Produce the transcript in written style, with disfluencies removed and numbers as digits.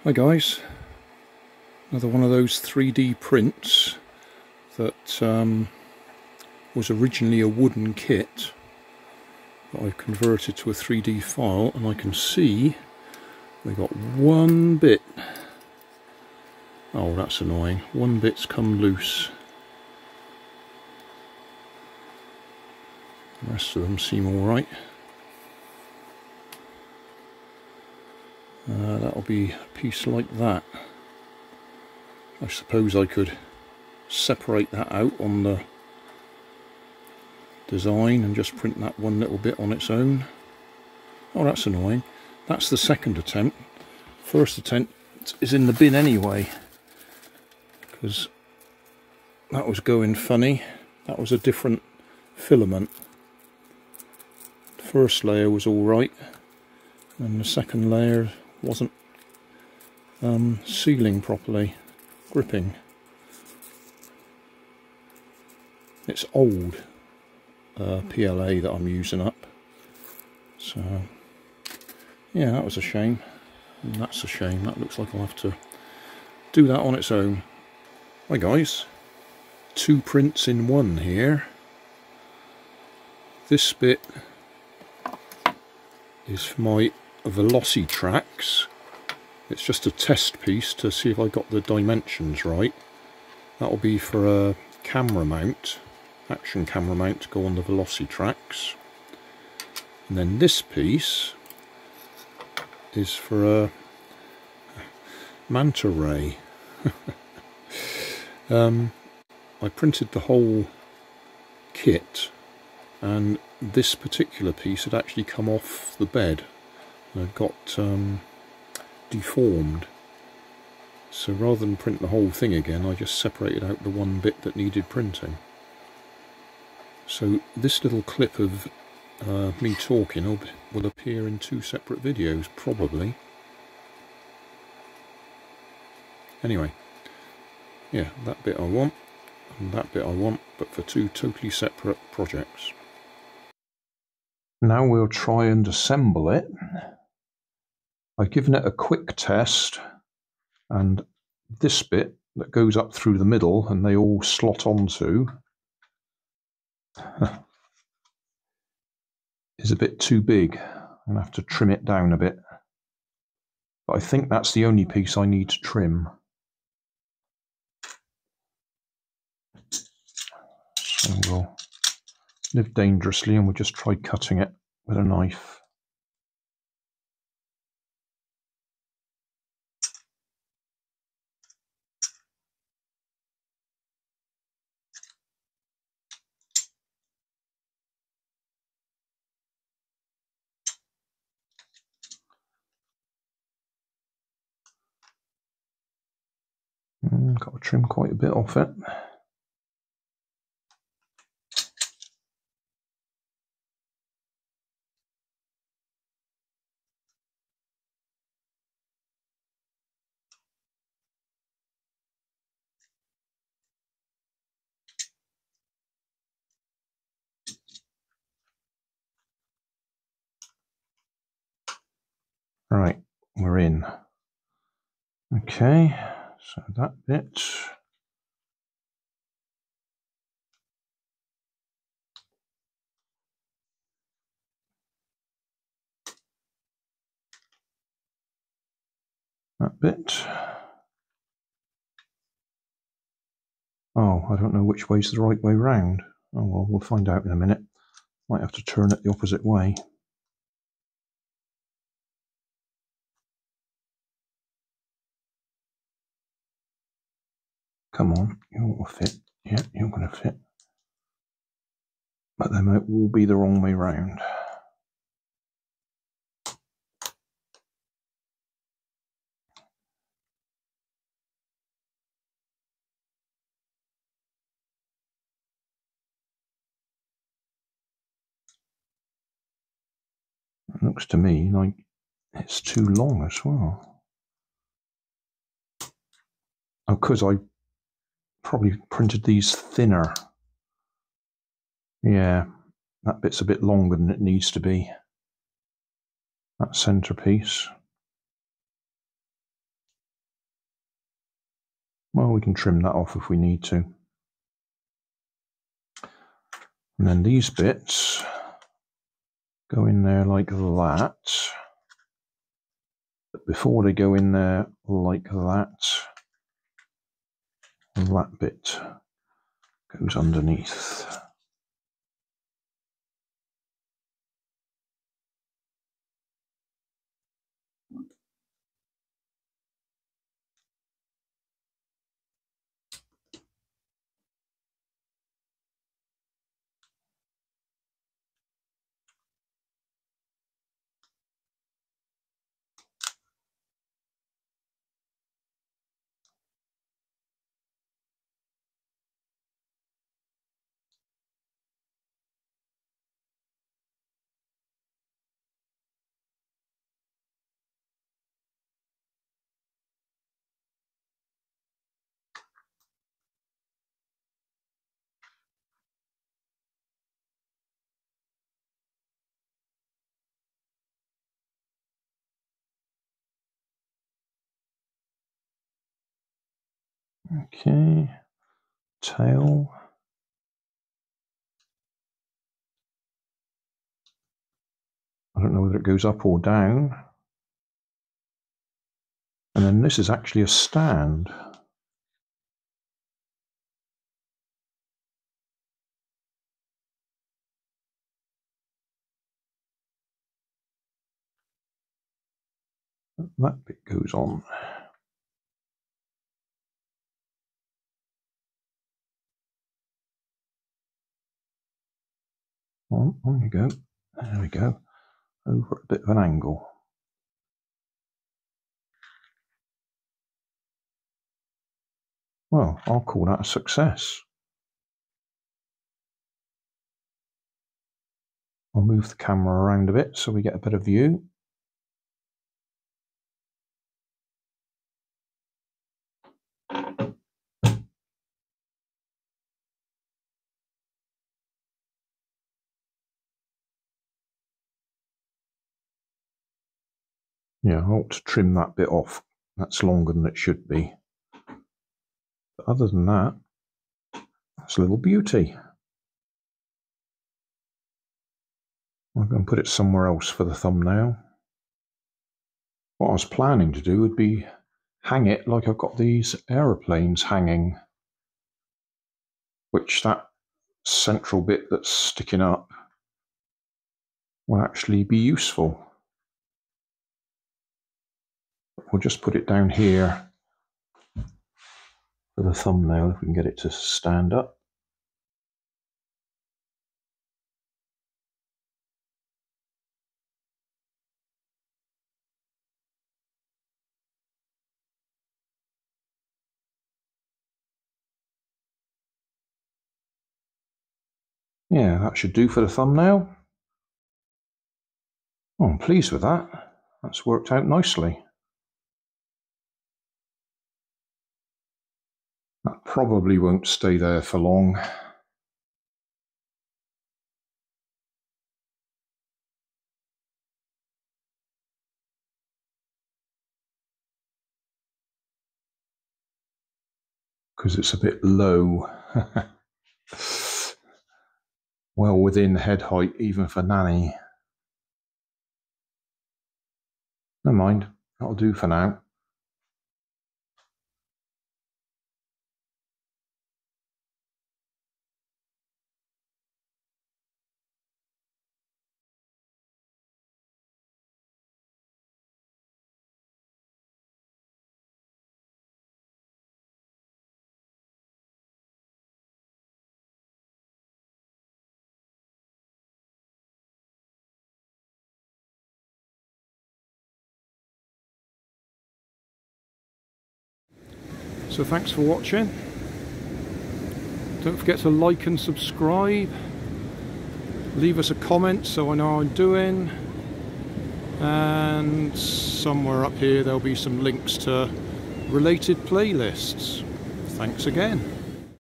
Hi guys, another one of those 3D prints that was originally a wooden kit that I've converted to a 3D file, and I can see we got one bit. Oh, that's annoying. One bit's come loose. The rest of them seem alright. That'll be a piece like that. I suppose I could separate that out on the design and just print that one little bit on its own. Oh, that's annoying. That's the second attempt. First attempt is in the bin anyway, because that was going funny. That was a different filament. The first layer was alright, and the second layer wasn't sealing properly, gripping. It's old PLA that I'm using up, so yeah, that was a shame, and that's a shame. That looks like I'll have to do that on its own. Hi guys, two prints in one here. This bit is for my Velocitracks. It's just a test piece to see if I got the dimensions right. That'll be for a camera mount, action camera mount, to go on the Velocitracks. And then this piece is for a Manta Ray. I printed the whole kit, and this particular piece had actually come off the bed and got deformed. So rather than print the whole thing again, I just separated out the one bit that needed printing. So this little clip of me talking will appear in two separate videos, probably. Anyway, yeah, that bit I want, and that bit I want, but for two totally separate projects. Now we'll try and assemble it. I've given it a quick test, and this bit that goes up through the middle and they all slot onto is a bit too big. I'm going to have to trim it down a bit. But I think that's the only piece I need to trim. So we'll live dangerously and we'll just try cutting it with a knife. Got to trim quite a bit off it. Right, we're in. Okay, so that bit. That bit. Oh, I don't know which way's the right way round. Oh well, we'll find out in a minute. Might have to turn it the opposite way. Come on, you'll fit. Yeah, you're going to fit. But they might all be the wrong way round. It looks to me like it's too long as well. Oh, because I probably printed these thinner. Yeah, that bit's a bit longer than it needs to be. That centerpiece. Well, we can trim that off if we need to. And then these bits go in there like that. But before they go in there like that bit goes underneath. Okay, tail. I don't know whether it goes up or down. And then this is actually a stand. That bit goes on. On you go. There we go. Over a bit of an angle. Well, I'll call that a success. I'll move the camera around a bit so we get a better view. Yeah, I ought to trim that bit off. That's longer than it should be. But other than that, that's a little beauty. I'm going to put it somewhere else for the thumbnail. What I was planning to do would be hang it like I've got these aeroplanes hanging, which that central bit that's sticking up will actually be useful. We'll just put it down here for the thumbnail if we can get it to stand up. Yeah, that should do for the thumbnail. Oh, I'm pleased with that. That's worked out nicely. That probably won't stay there for long. Because it's a bit low. Well within head height even for Nanny. Never mind, that'll do for now. So thanks for watching. Don't forget to like and subscribe. Leave us a comment so I know how I'm doing. And somewhere up here there'll be some links to related playlists. Thanks again.